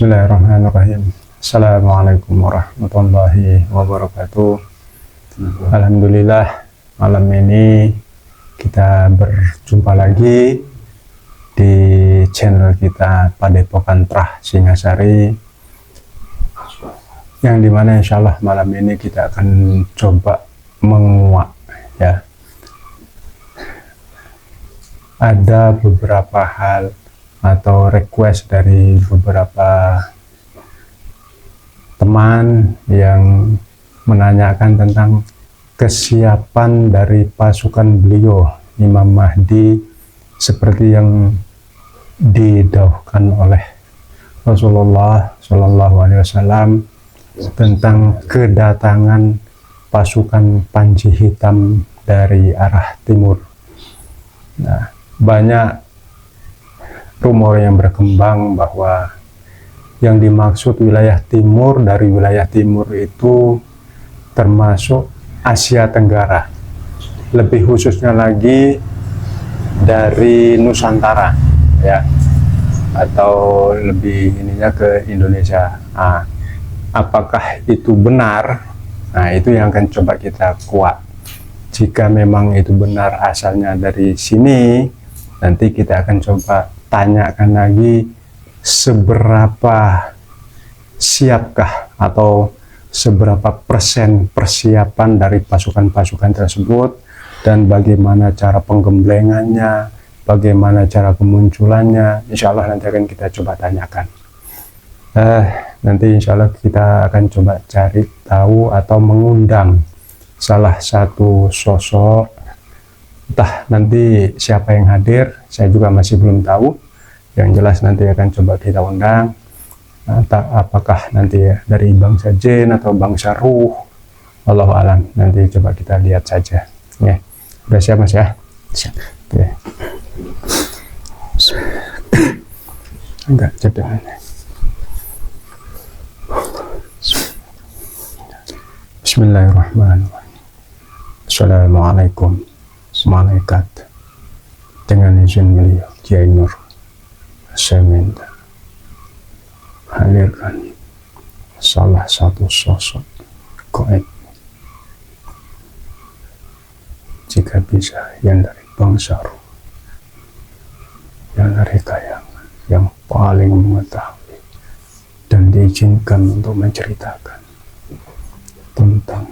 Bismillahirrahmanirrahim. Assalamualaikum warahmatullahi wabarakatuh. Alhamdulillah, malam ini kita berjumpa lagi di channel kita Padepokan Trah Singasari, yang dimana insya Allah malam ini kita akan coba menguak ya. Ada beberapa hal atau request dari beberapa teman yang menanyakan tentang kesiapan dari pasukan beliau Imam Mahdi seperti yang didauhkan oleh Rasulullah Shallallahu Alaihi Wasallam tentang kedatangan pasukan Panji Hitam dari arah timur. Nah, banyak rumor yang berkembang bahwa yang dimaksud wilayah timur dari wilayah timur itu termasuk Asia Tenggara, lebih khususnya lagi dari Nusantara ya, atau lebih ininya ke Indonesia. Nah, apakah itu benar? Nah, itu yang akan coba kita kuak. Jika memang itu benar asalnya dari sini, nanti kita akan coba tanyakan lagi seberapa siapkah atau seberapa persen persiapan dari pasukan-pasukan tersebut, dan bagaimana cara penggemblengannya, bagaimana cara kemunculannya. Insya Allah nanti akan kita coba tanyakan. Nanti insya Allah kita akan coba cari tahu atau mengundang salah satu sosok, entah nanti siapa yang hadir, saya juga masih belum tahu. Yang jelas nanti akan coba kita undang, apakah nanti dari bangsa jin atau bangsa ruh, Allahu alam. Nanti coba kita lihat saja ya. Udah siap Mas ya? Siap. Oke. Enggak cepetan. Bismillahirrahmanirrahim. Assalamualaikum malaikat. Dengan izin beliau Kiai Nur, saya minta hadirkan salah satu sosok gaib, jika bisa yang dari bangsa ruh, yang dari kayangan, yang paling mengetahui dan diizinkan untuk menceritakan tentang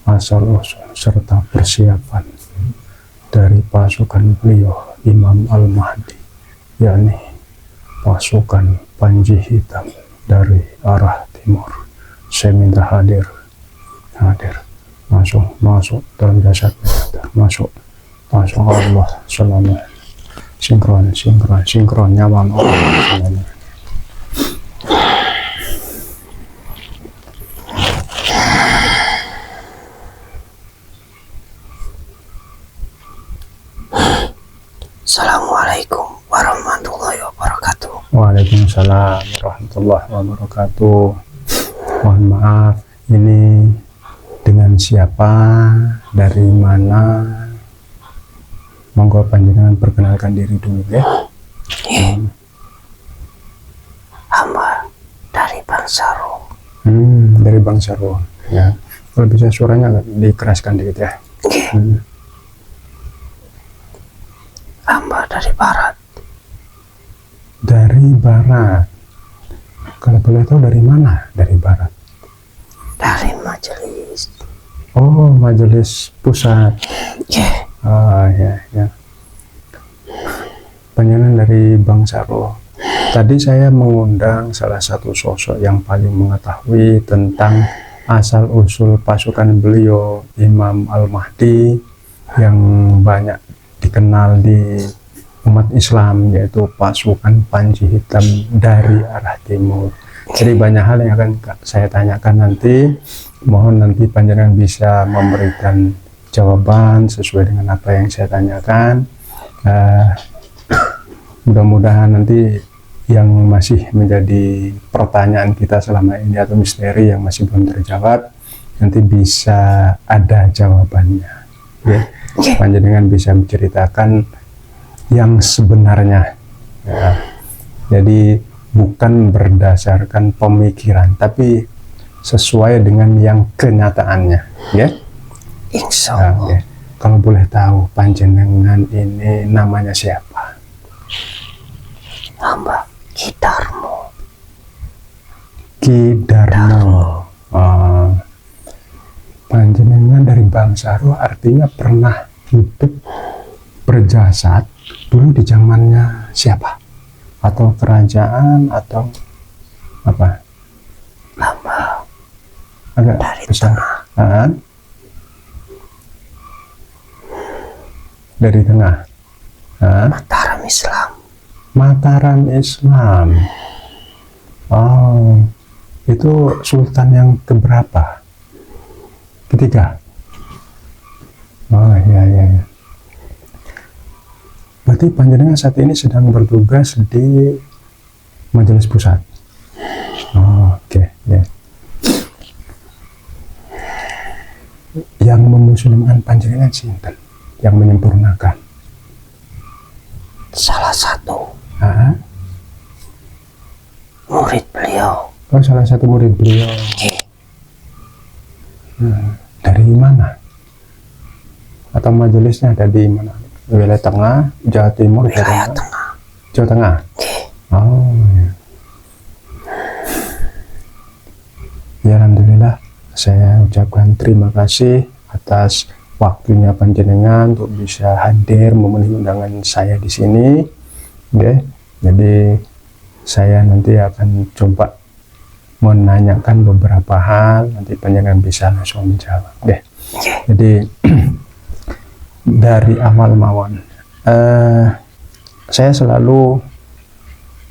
asal-usul serta persiapan dari pasukan beliau Imam Al-Mahdi, yakni pasukan Panji Hitam dari arah timur. Saya minta hadir, masuk dalam jasad, masuk Allah selama sinkron nyaman Allah selama. Assalamualaikum warahmatullahi wabarakatuh. Waalaikumsalam warahmatullahi wabarakatuh. Mohon maaf, ini dengan siapa, dari mana? Monggo panjenengan perkenalkan diri dulu ya. Hamba dari bangsa ruh. Dari bangsa ruh ya. Kalau bisa suaranya agak dikeraskan dikit ya. Hamba dari barat. Dari barat. Kalau boleh tahu dari mana? Dari barat. Dari majelis. Oh, majelis pusat. Yeah. Oh ya. Panjenengan dari bangsa roh. Tadi saya mengundang salah satu sosok yang paling mengetahui tentang asal usul pasukan beliau Imam Al-Mahdi yang banyak dikenal di umat Islam, yaitu pasukan Panji Hitam dari arah timur. Jadi banyak hal yang akan saya tanyakan nanti. Mohon nanti panjenengan bisa memberikan jawaban sesuai dengan apa yang saya tanyakan. Mudah-mudahan nanti yang masih menjadi pertanyaan kita selama ini atau misteri yang masih belum terjawab, nanti bisa ada jawabannya ya. Panjenengan bisa menceritakan yang sebenarnya ya. Jadi bukan berdasarkan pemikiran, tapi sesuai dengan yang kenyataannya, ya. Insya Nah, Allah. ya. Kalau boleh tahu panjenengan ini namanya siapa? Hamba Ki Darmo. Ki Darmo. Oh. Panjenengan dari bangsa Roh, artinya pernah hidup berjasad dulu di zamannya siapa? Atau kerajaan atau apa? Hamba Agak dari besar. tengah. Ah, dari tengah. Ah, Mataram Islam. Mataram Islam. Oh, itu sultan yang keberapa? Ketiga. Oh, iya, iya, iya. Berarti panjenengan saat ini sedang bertugas di Majelis Pusat. Oh, oke, ya. Yang memuslimkan panjenengan sinten? Yang menyempurnakan. Salah satu Ah, murid beliau. oh, salah satu murid beliau. Ki. Dari mana? Atau majelisnya ada di mana? Wilayah Tengah, Jawa Timur, Wilayah Jawa tengah. Jawa Tengah. Ki. Oh, ya. Ya, alhamdulillah, saya ucapkan terima kasih atas waktunya panjenengan untuk bisa hadir memenuhi undangan saya di sini. Oke, jadi saya nanti akan coba menanyakan beberapa hal, nanti panjenengan bisa langsung menjawab. Oke. Ki. Jadi dari awal mawon, saya selalu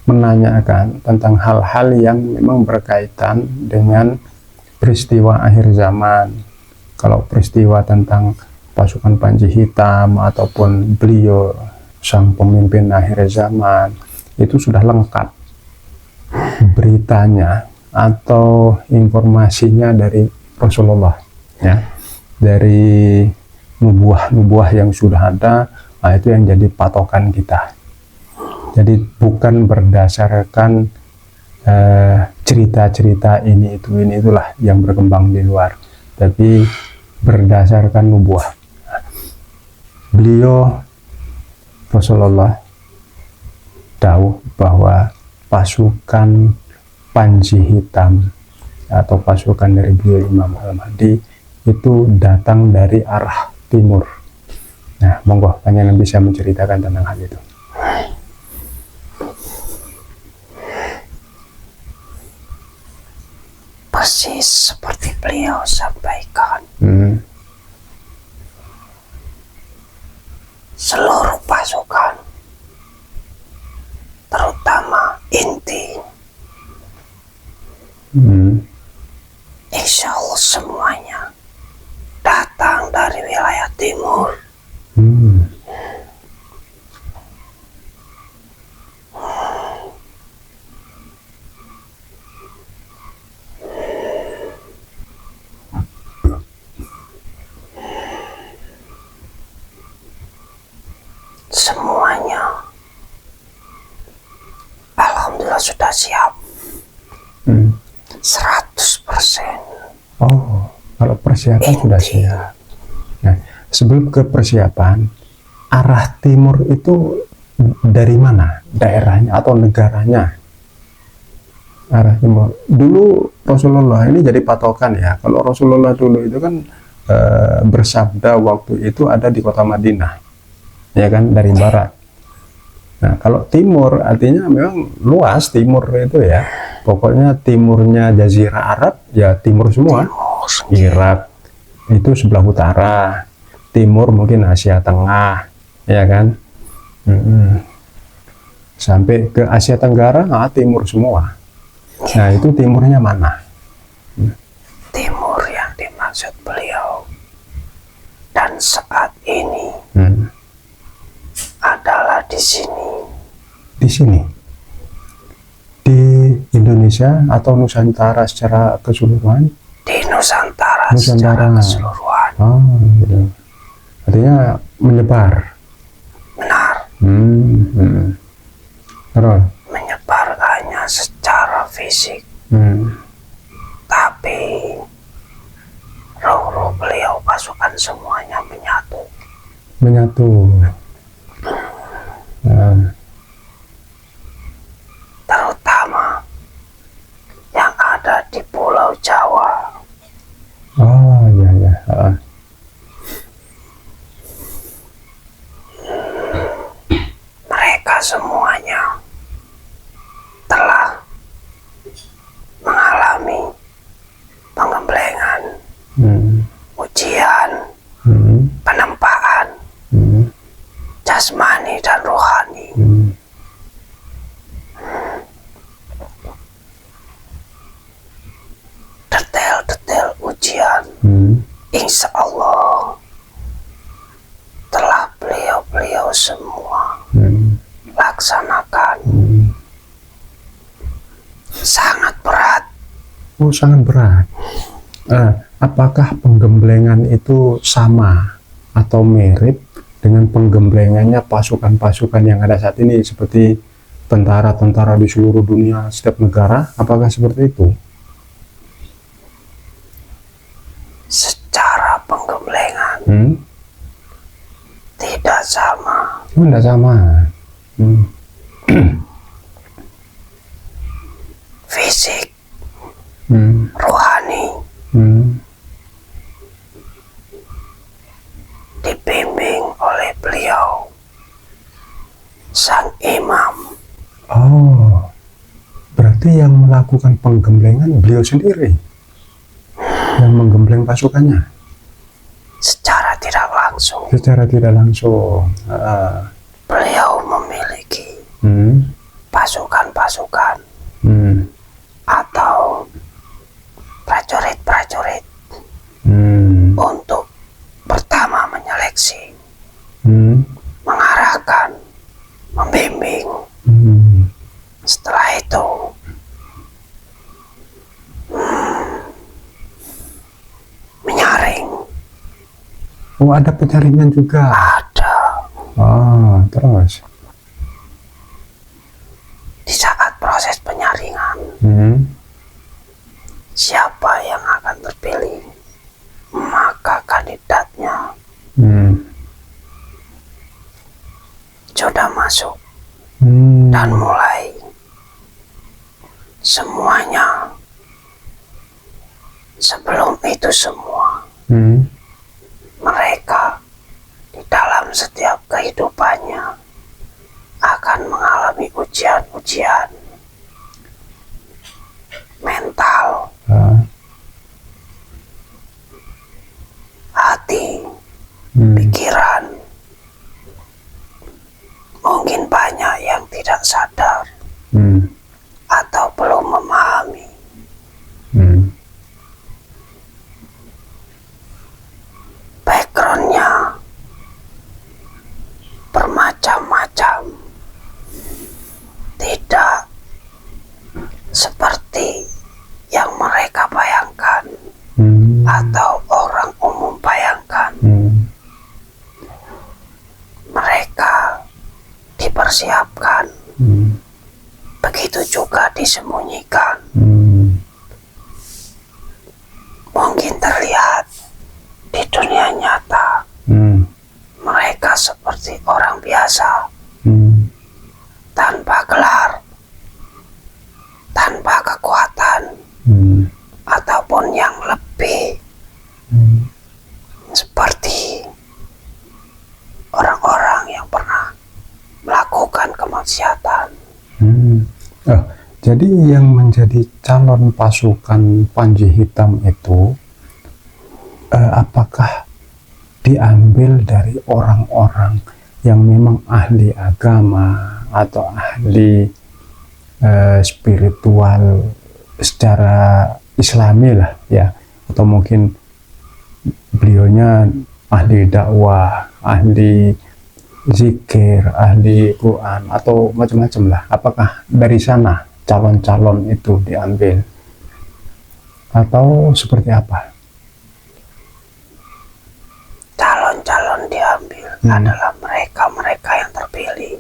menanyakan tentang hal-hal yang memang berkaitan dengan peristiwa akhir zaman. Kalau peristiwa tentang pasukan Panji Hitam ataupun beliau sang pemimpin akhir zaman, itu sudah lengkap beritanya atau informasinya dari Rasulullah, ya, dari nubuah-nubuah yang sudah ada. Nah, itu yang jadi patokan kita. Jadi bukan berdasarkan cerita-cerita ini itulah yang berkembang di luar, tapi berdasarkan nubuah. Beliau Rasulullah tahu bahwa pasukan Panji Hitam atau pasukan dari beliau Imam Al-Mahdi itu datang dari arah timur. Nah, monggo panjenengan bisa menceritakan tentang hal itu. Persis seperti beliau sampaikan. Seluruh pasukan, terutama inti, insya Allah semuanya datang dari wilayah timur. Semuanya alhamdulillah sudah siap 100%. Oh, kalau persiapan sudah siap. Nah, sebelum ke persiapan, arah timur itu dari mana? Daerahnya atau negaranya? Arah timur. Dulu Rasulullah ini jadi patokan ya. Kalau Rasulullah dulu itu kan bersabda waktu itu ada di kota Madinah, ya kan, dari barat. Nah, kalau timur artinya memang luas timur itu ya. Pokoknya timurnya Jazirah Arab ya timur semua. Irak itu sebelah utara, timur mungkin Asia Tengah, ya kan. Sampai ke Asia Tenggara, timur semua. Nah, itu timurnya mana? Timur yang dimaksud beliau dan saat ini adalah di sini. Di sini, di Indonesia atau Nusantara secara keseluruhan? Di Nusantara, Nusantara. secara keseluruhan. Oh, gitu. Artinya menyebar. Benar, Terus? menyebar hanya fisik, Hmm. tapi roh-roh beliau pasukan semuanya menyatu. Menyatu. Nah, Terutama yang ada di Pulau Jawa. oh ya ya. Mereka semuanya telah mengalami penggemblengan, Hmm. ujian, Hmm. penempaan Hmm. jasmani dan rohani. Hmm. Detail-detail ujian, Hmm. insya Allah telah beliau semua Hmm. laksanakan. Hmm. Sangat berat. Oh, sangat berat. Apakah penggemblengan itu sama atau mirip dengan penggemblengannya pasukan-pasukan yang ada saat ini seperti tentara-tentara di seluruh dunia setiap negara? Apakah seperti itu? Secara penggemblengan Hmm? tidak sama. Oh, tidak sama. Hmm. Fisik, Hmm. rohani Hmm. dibimbing oleh beliau sang imam. Oh, berarti yang melakukan penggemblengan beliau sendiri yang menggembleng pasukannya Secara tidak langsung secara tidak langsung. beliau memiliki Hmm. pasukan-pasukan Hmm. atau prajurit-prajurit Hmm. untuk pertama menyeleksi, Hmm. mengarahkan, membimbing. Hmm. Setelah itu menyaring. Oh, ada penyaringan juga. Ada. Terus. Di saat proses penyaringan, Hmm. siapa yang akan terpilih, maka kandidatnya Hmm. sudah masuk Hmm. dan mulai semuanya. Sebelum itu semua, Hmm. mereka di dalam setiap kehidupannya akan mengalami ujian-ujian mental, Ah. hati, Hmm. pikiran. Mungkin banyak yang tidak sadar Hmm. atau belum memahami. Hmm. Backgroundnya bermacam-macam, tidak seperti yang mereka bayangkan Hmm. atau orang umum bayangkan. Hmm. Mereka dipersiapkan, Hmm. begitu juga disembunyikan. Hmm. Mungkin terlihat di dunia nyata Hmm. mereka seperti orang biasa, Hmm. tanpa gelar, tanpa kekuatan, Hmm. ataupun yang lebih Hmm. seperti orang-orang yang pernah melakukan kemaksiatan. Hmm. Jadi yang menjadi calon pasukan Panji Hitam itu apakah diambil dari orang-orang yang memang ahli agama atau ahli spiritual secara Islami lah ya, atau mungkin beliaunya ahli dakwah, ahli zikir, ahli Quran, atau macam-macam lah. Apakah dari sana calon-calon itu diambil atau seperti apa? Calon-calon diambil adalah mereka-mereka yang terpilih.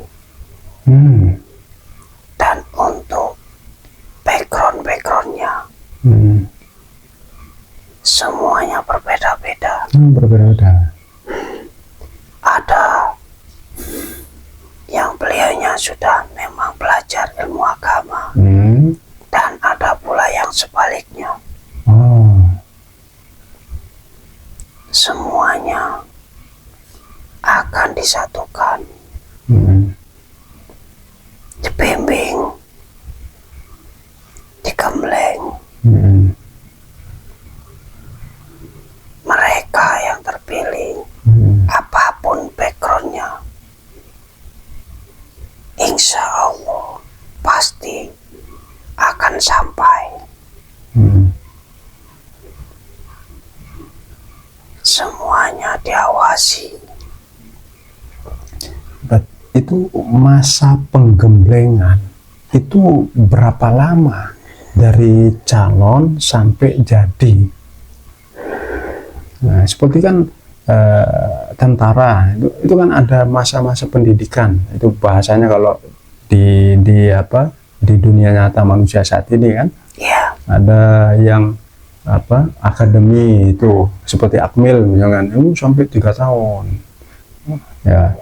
Hmm. Dan untuk background Hmm. Semuanya berbeda-beda. Berbeda-beda. Ada yang beliaunya sudah memang belajar ilmu agama, dan ada pula yang sebaliknya. Oh. Semuanya akan disatukan, dibimbing, digembleng. Mereka yang terpilih, apapun backgroundnya, insya Allah pasti akan sampai. Semuanya diawasi. Itu masa penggemblengan itu berapa lama dari calon sampai jadi? Nah, seperti kan tentara itu kan ada masa-masa pendidikan. Itu bahasanya kalau di dunia nyata manusia saat ini kan, ada yang akademi itu seperti Akmil misalkan itu sampai 3 tahun ya,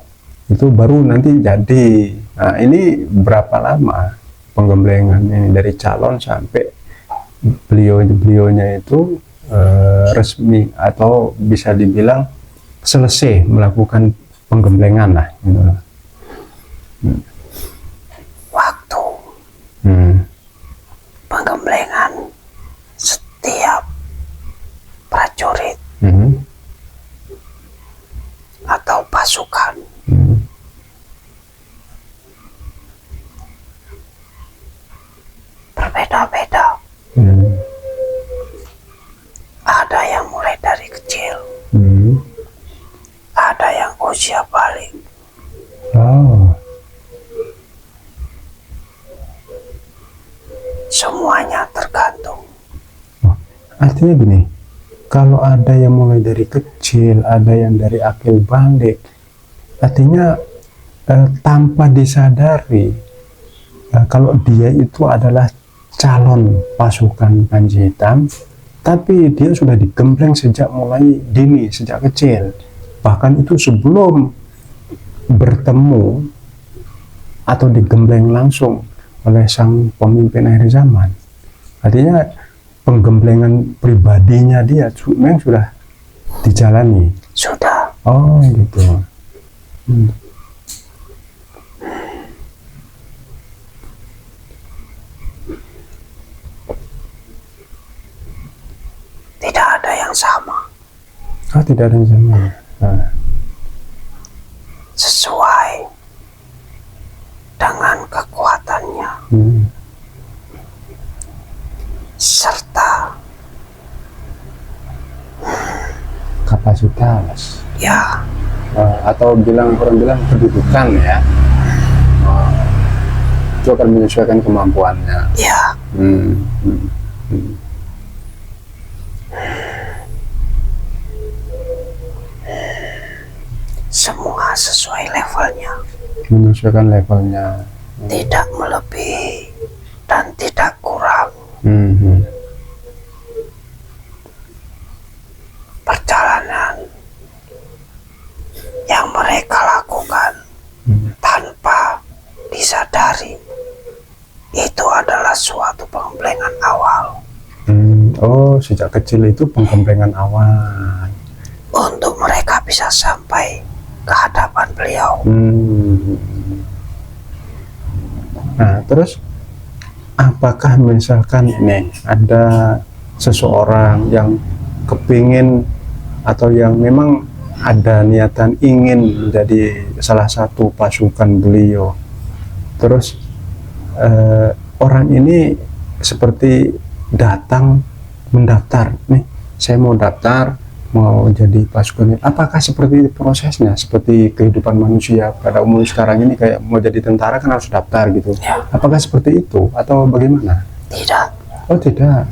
itu baru nanti jadi. Nah, ini berapa lama penggemblengan ini dari calon sampai beliaunya itu resmi atau bisa dibilang selesai melakukan penggemblengan lah gitu. Waktu penggemblengan setiap prajurit atau pasukan berbeda-beda. Ada yang mulai dari kecil, ada yang usia balik. Semuanya tergantung. Artinya gini, kalau ada yang mulai dari kecil, ada yang dari akil balik, artinya tanpa disadari kalau dia itu adalah calon pasukan Panji Hitam, tapi dia sudah digembleng sejak mulai dini, sejak kecil. Bahkan itu sebelum bertemu atau digembleng langsung oleh sang pemimpin akhir zaman. Artinya penggemblengan pribadinya dia memang sudah dijalani. Sudah. Oh gitu. Tidak ada yang sama. Oh, tidak ada yang sama. Sesuai dengan kekuatannya. Serta kapasitas. Ya. Atau orang bilang kedudukan ya. Itu akan menyesuaikan kemampuannya. Ya. Semua sesuai levelnya. Menyesuaikan levelnya. Tidak melebihi dan tidak kurang. Perjalanan yang mereka lakukan tanpa disadari itu adalah suatu penggemblengan awal. Oh, sejak kecil itu penggemblengan awal untuk mereka bisa sampai ke hadapan beliau. Nah, terus apakah misalkan ini ada seseorang yang kepingin atau yang memang ada niatan ingin menjadi salah satu pasukan beliau, terus orang ini seperti datang mendaftar, nih saya mau daftar mau jadi pasukan, apakah seperti prosesnya seperti kehidupan manusia pada umumnya sekarang ini, kayak mau jadi tentara kan harus daftar gitu Ya. Apakah seperti itu atau bagaimana? Tidak. Oh tidak.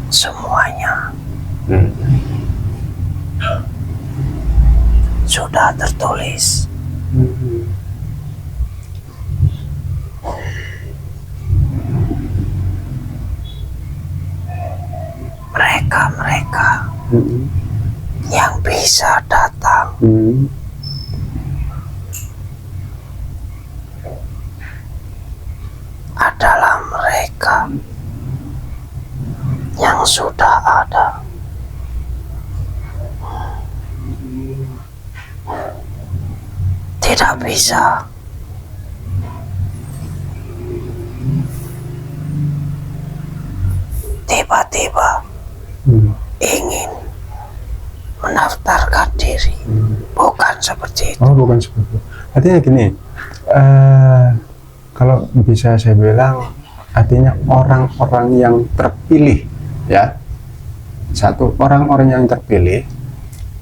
Semuanya sudah tertulis. mereka-mereka yang bisa datang adalah mereka yang sudah ada. Tidak bisa tiba-tiba ingin mendaftarkan diri. Bukan seperti itu. Oh, bukan seperti itu. Artinya gini, kalau bisa saya bilang, artinya orang-orang yang terpilih, ya. Satu, orang-orang yang terpilih,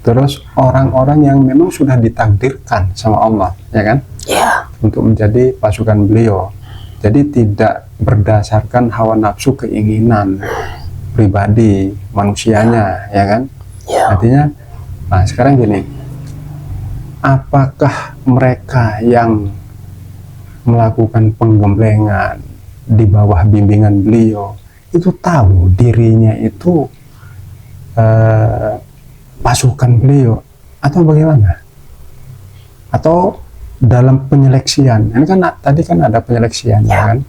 terus orang-orang yang memang sudah ditakdirkan sama Allah, ya kan? Ya, Untuk menjadi pasukan beliau. Jadi tidak berdasarkan hawa nafsu keinginan pribadi manusianya, ya kan? ya, Artinya, nah sekarang gini, apakah mereka yang melakukan penggemblengan di bawah bimbingan beliau itu tahu dirinya itu pasukan beliau atau bagaimana? Atau dalam penyeleksian, ini kan tadi kan ada penyeleksian, ya kan?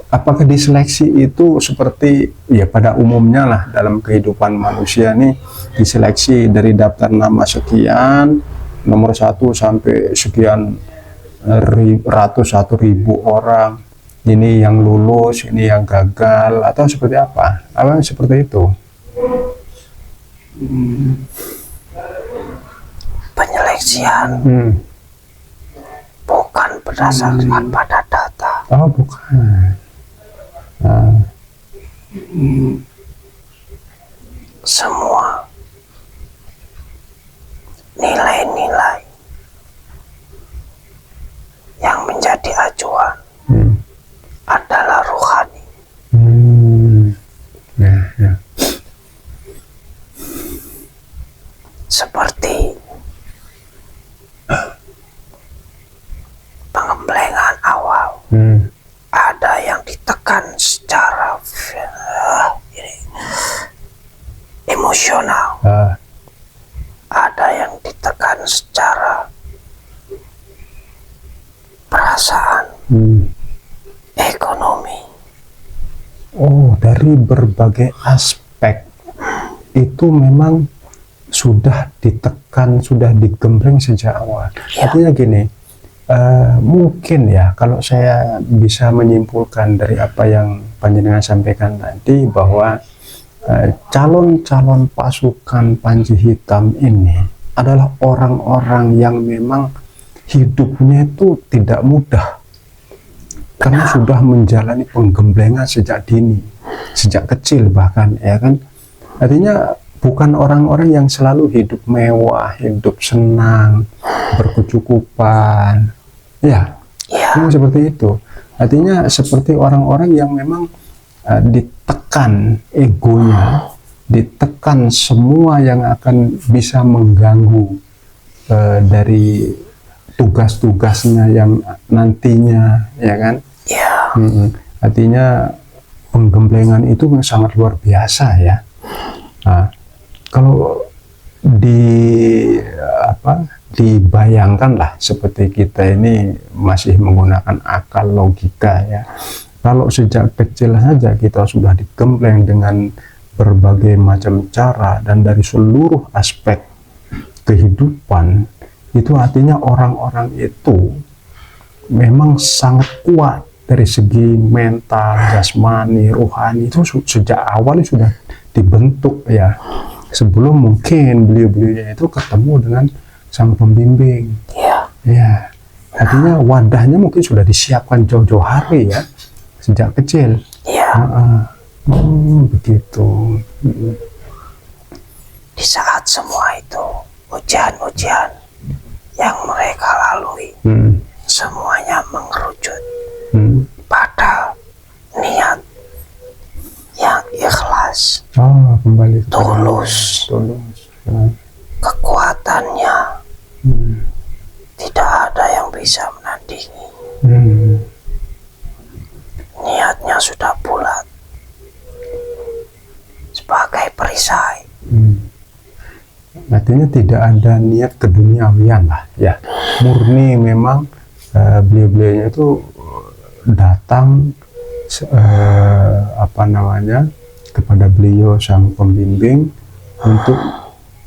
Apakah diseleksi itu seperti ya pada umumnya lah dalam kehidupan manusia nih, diseleksi dari daftar nama sekian, nomor 1 sampai sekian ratus 1.000 orang, ini yang lulus, ini yang gagal, atau seperti apa? Apa seperti itu? penyeleksian bukan berdasarkan pada data. Oh, bukan. Semua nilai-nilai yang menjadi acuan adalah rohani. Ya, ya. Seperti pengemblengan awal, ada yang ditekan secara emosional, ada yang ditekan secara perasaan, ekonomi. Oh, dari berbagai aspek itu memang sudah ditekan, sudah digembleng sejak awal. Ya. Artinya gini, mungkin ya kalau saya bisa menyimpulkan dari apa yang panjenengan sampaikan tadi, bahwa calon-calon pasukan Panji Hitam ini adalah orang-orang yang memang hidupnya itu tidak mudah, karena sudah menjalani penggemblengan sejak dini, sejak kecil bahkan, ya kan? Artinya bukan orang-orang yang selalu hidup mewah, hidup senang, berkecukupan, ya, memang seperti itu. Artinya seperti orang-orang yang memang ditekan egonya, ditekan semua yang akan bisa mengganggu dari tugas-tugasnya yang nantinya, ya kan? Ya, Artinya penggemblengan itu sangat luar biasa, ya. Nah, kalau dibayangkan lah, seperti kita ini masih menggunakan akal logika, ya. Kalau sejak kecil saja kita sudah digembleng dengan berbagai macam cara dan dari seluruh aspek kehidupan, itu artinya orang-orang itu memang sangat kuat dari segi mental, jasmani, rohani. Itu sejak awal sudah dibentuk, ya, sebelum mungkin beliau-beliau itu ketemu dengan sang pembimbing. Ya, artinya wadahnya mungkin sudah disiapkan jauh-jauh hari, ya, sejak kecil. Begitu. di saat semua itu ujian-ujian yang mereka lalui, semuanya mengerucut pada niat yang ikhlas, Kembali kepada tulus. Ya. Kekuatannya tidak ada yang bisa menandingi. Niatnya sudah bulat. Sebagai perisai. Artinya tidak ada niat keduniawian lah ya, murni memang beliau-beliaunya itu datang kepada beliau sang pembimbing untuk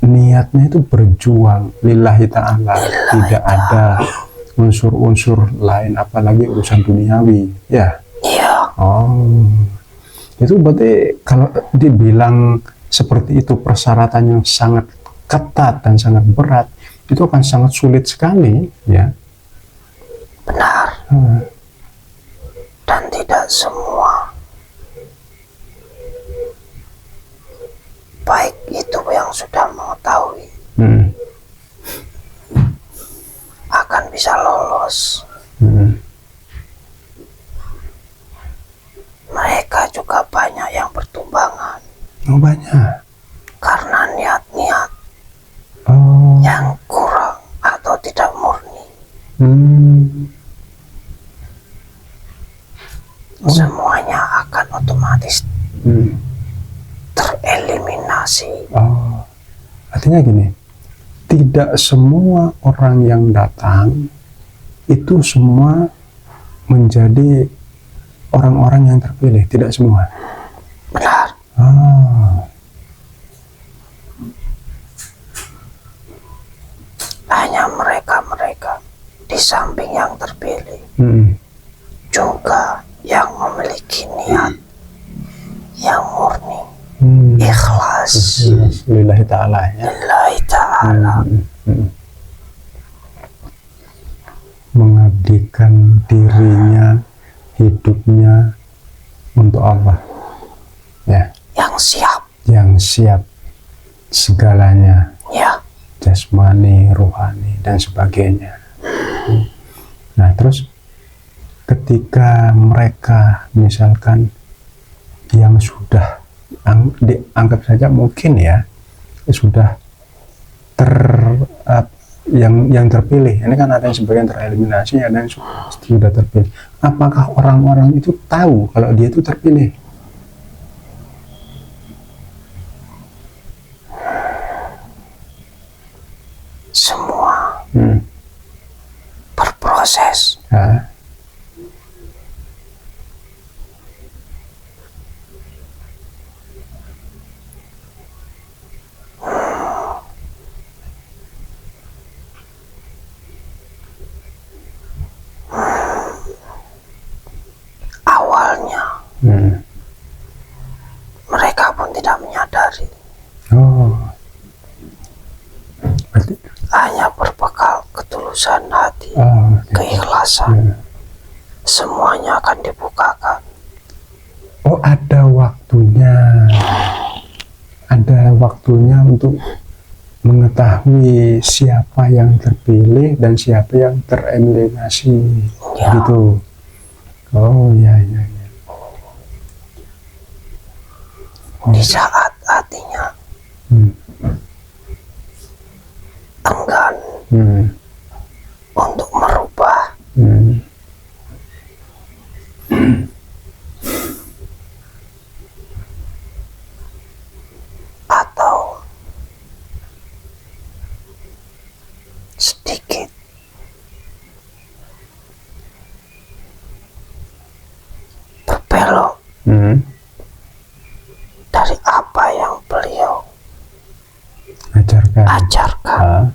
niatnya itu berjuang lillahi ta'ala, tidak ada unsur-unsur lain apalagi urusan duniawi ya. Iya. Oh, itu berarti kalau dibilang seperti itu persyaratan yang sangat ketat dan sangat berat, itu akan sangat sulit sekali ya. Benar. Dan tidak semua, baik itu yang sudah mengetahui, akan bisa lolos. Mereka juga banyak yang bertumbangan. Oh, banyak. Karena niat-niat yang kurang atau tidak murni. Semuanya akan otomatis tereliminasi. Artinya gini, tidak semua orang yang datang itu semua menjadi orang-orang yang terpilih, tidak semua. Benar. Hanya mereka-mereka di samping yang terpilih juga yang memiliki niat yang murni, ikhlas lillahi ta'ala ya. lillahi ta'ala. Mengabdikan dirinya, hidupnya untuk Allah ya, yang siap segalanya ya, jasmani, rohani dan sebagainya. Nah, terus ketika mereka misalkan yang sudah dianggap saja mungkin ya sudah yang terpilih, ini kan ada yang sebagian tereliminasi, ada yang sudah terpilih. Apakah orang-orang itu tahu kalau dia itu terpilih? Semua berproses. Awalnya mereka pun tidak menyadari. Hanya berbekal ketulusan hati, keikhlasan, semuanya akan dibukakan. Oh, ada waktunya untuk mengetahui siapa yang terpilih dan siapa yang tereliminasi ya. Gitu. Oh ya. Di saat hatinya enggan untuk merubah, atau sedikit berbelok dari apa yang beliau ajarkan.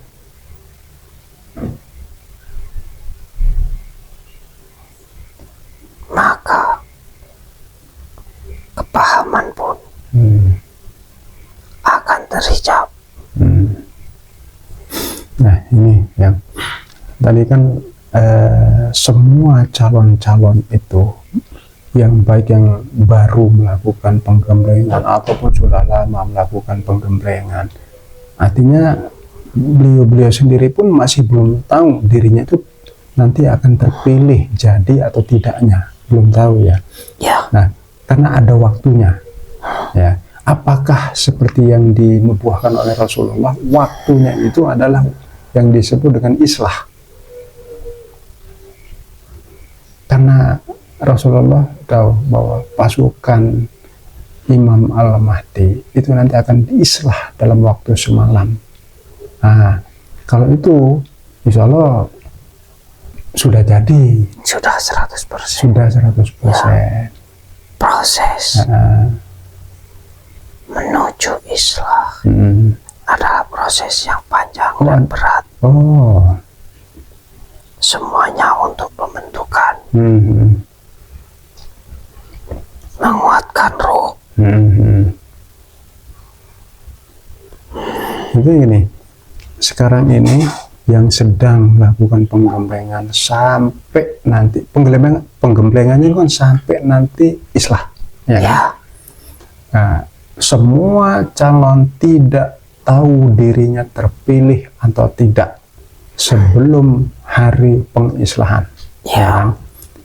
Maka kepahaman pun akan terhijab. Nah, ini yang tadi kan semua calon-calon itu yang baik yang baru melakukan penggemblengan ataupun sudah lama melakukan penggemblengan, artinya beliau sendiri pun masih belum tahu dirinya itu nanti akan terpilih jadi atau tidaknya, belum tahu ya. Nah, karena ada waktunya ya. Apakah seperti yang dinubuahkan oleh Rasulullah, waktunya itu adalah yang disebut dengan islah? Karena Rasulullah tahu bahwa pasukan Imam Al-Mahdi itu nanti akan diislah dalam waktu semalam. Nah, kalau itu insya Allah sudah jadi, Sudah 100%. sudah 100%. Proses menuju islah adalah proses yang panjang dan berat. Oh. Semuanya untuk pembentukan, menguatkan ruh. Itu gini, sekarang ini yang sedang melakukan penggemblengan sampai nanti penggemblengannya kan sampai nanti islah, ya kan? Ya, Nah, semua calon tidak tahu dirinya terpilih atau tidak sebelum hari pengislahan. ya, kan?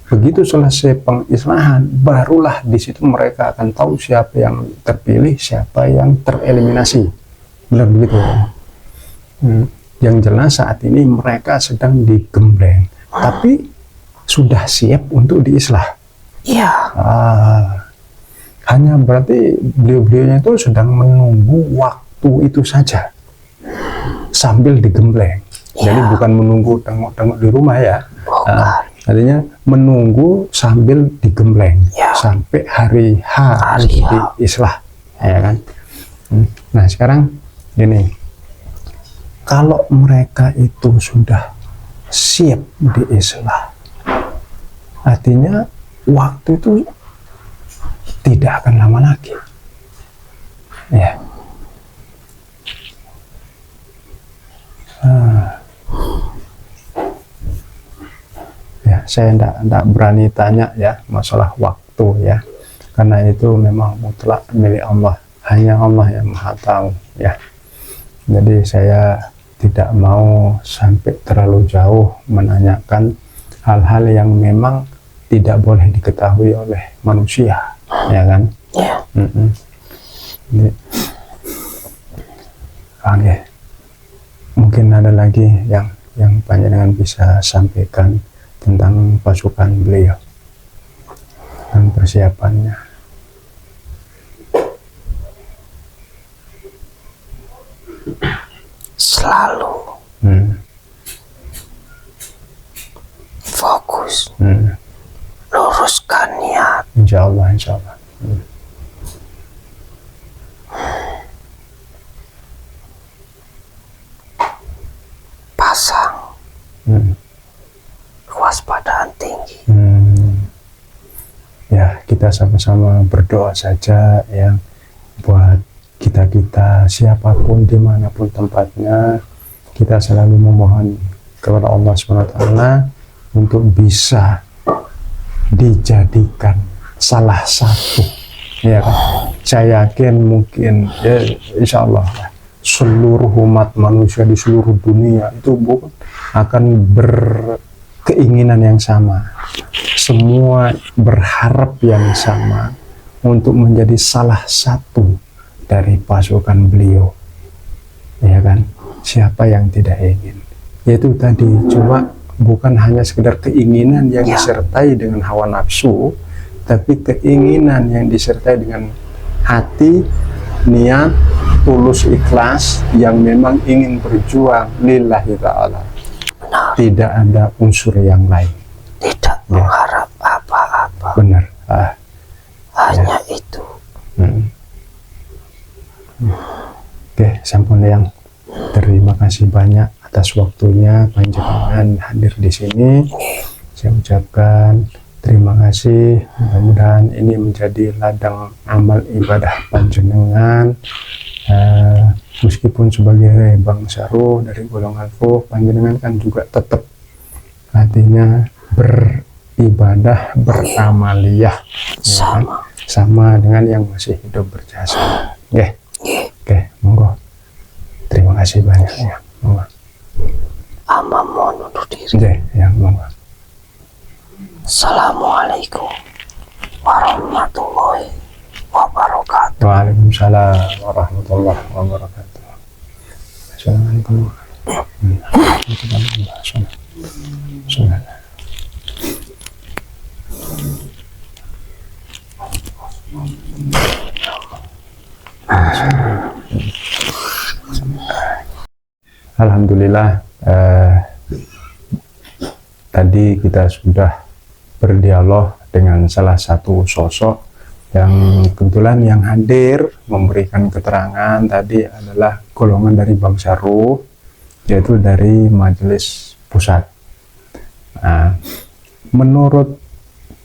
Begitu selesai pengislahan, barulah di situ mereka akan tahu siapa yang terpilih, siapa yang tereliminasi. Benar begitu. Yang jelas saat ini mereka sedang digembleng, tapi sudah siap untuk diislah. ya, Hanya berarti beliau-beliaunya itu sedang menunggu waktu itu saja sambil digembleng. Jadi bukan menunggu tengok-tengok di rumah ya. Artinya menunggu sambil digembleng sampai hari H untuk diislah, ya kan? Nah sekarang gini, kalau mereka itu sudah siap diislah, artinya waktu itu tidak akan lama lagi, ya. Ya, saya tidak berani tanya ya masalah waktu ya, karena itu memang mutlak milik Allah, hanya Allah yang maha tahu ya. Jadi saya tidak mau sampai terlalu jauh menanyakan hal-hal yang memang tidak boleh diketahui oleh manusia, ya kan? ya. Jadi, oke. Mungkin ada lagi yang panjenengan bisa sampaikan tentang pasukan beliau dan persiapannya. Selalu fokus, luruskan niat. Insya Allah, insya Allah. Pasang kewaspadaan tinggi. Ya, kita sama-sama berdoa saja ya buat kita siapapun dimanapun tempatnya, kita selalu memohon kepada Allah SWT untuk bisa dijadikan salah satu, ya kan? Saya yakin mungkin ya insya Allah seluruh umat manusia di seluruh dunia itu akan berkeinginan yang sama, semua berharap yang sama untuk menjadi salah satu dari pasukan beliau, ya kan? Siapa yang tidak ingin? Yaitu tadi, cuma bukan hanya sekedar keinginan yang disertai dengan hawa nafsu, tapi keinginan yang disertai dengan hati, niat, tulus, ikhlas, yang memang ingin berjuang lillahi ta'ala. Tidak ada unsur yang lain. Tidak mengharap apa-apa. Benar. Hanya itu. Oke, sampun yang terima kasih banyak atas waktunya panjenengan hadir di sini. Saya ucapkan terima kasih. Mudah-mudahan ini menjadi ladang amal ibadah panjenengan. Meskipun sebagai bangsa ruh dari golongan ruh, panjenengan kan juga tetap artinya beribadah, beramaliyah, ya kan? Sama dengan yang masih hidup berjasa. Oke, monggo. Terima kasih banyak ya. Monggo. Hamba mohon undur diri. Ya, monggo. Assalamualaikum warahmatullahi wabarakatuh. Waalaikumsalam warahmatullahi wabarakatuh. Assalamualaikum. Assalamualaikum. Alhamdulillah tadi kita sudah berdialog dengan salah satu sosok yang kebetulan yang hadir memberikan keterangan tadi adalah golongan dari bangsa ruh, yaitu dari Majelis Pusat. Nah, menurut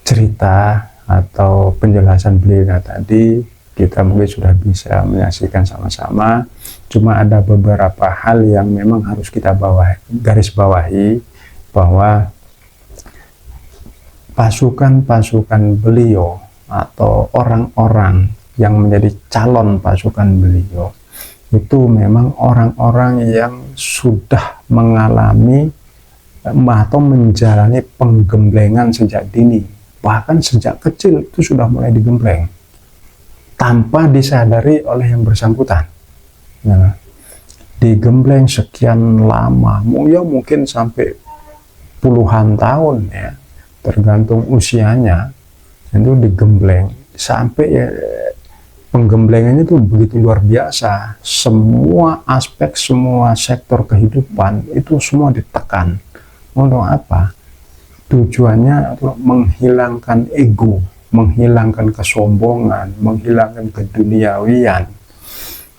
cerita atau penjelasan beliau tadi, kita mungkin sudah bisa menyaksikan sama-sama. Cuma ada beberapa hal yang memang harus kita garis bawahi, bahwa pasukan-pasukan beliau atau orang-orang yang menjadi calon pasukan beliau itu memang orang-orang yang sudah mengalami atau menjalani penggemblengan sejak dini, bahkan sejak kecil itu sudah mulai digembleng tanpa disadari oleh yang bersangkutan. Nah, digembleng sekian lama, ya mungkin sampai puluhan tahun ya, tergantung usianya, itu digembleng sampai ya, penggemblengannya itu begitu luar biasa. Semua aspek, semua sektor kehidupan itu semua ditekan. Untuk apa? Tujuannya untuk menghilangkan ego, menghilangkan kesombongan, menghilangkan keduniawian,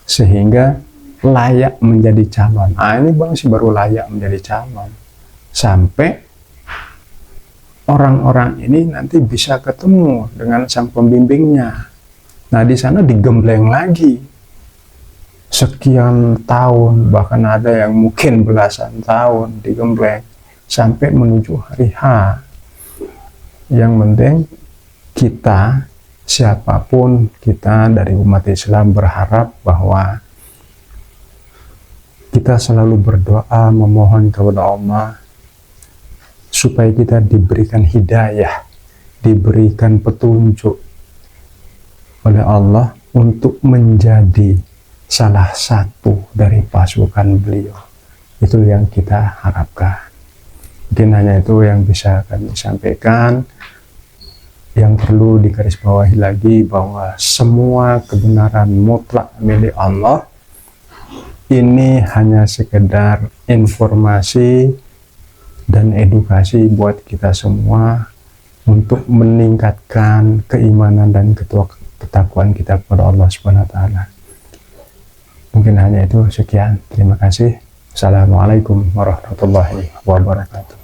sehingga layak menjadi calon. Nah, ini Bang sih baru layak menjadi calon. Sampai orang-orang ini nanti bisa ketemu dengan sang pembimbingnya. Nah, di sana digembleng lagi sekian tahun, bahkan ada yang mungkin belasan tahun digembleng sampai menuju hari H. Yang penting kita, siapapun kita dari umat Islam, berharap bahwa kita selalu berdoa memohon kepada Allah supaya kita diberikan hidayah, diberikan petunjuk oleh Allah untuk menjadi salah satu dari pasukan beliau. Itu yang kita harapkan. Mungkin hanya itu yang bisa kami sampaikan. Yang perlu digarisbawahi lagi bahwa semua kebenaran mutlak milik Allah. Ini hanya sekedar informasi dan edukasi buat kita semua untuk meningkatkan keimanan dan ketakwaan kita kepada Allah Subhanahu wa taala. Mungkin hanya itu, sekian. Terima kasih. Assalamualaikum warahmatullahi wabarakatuh.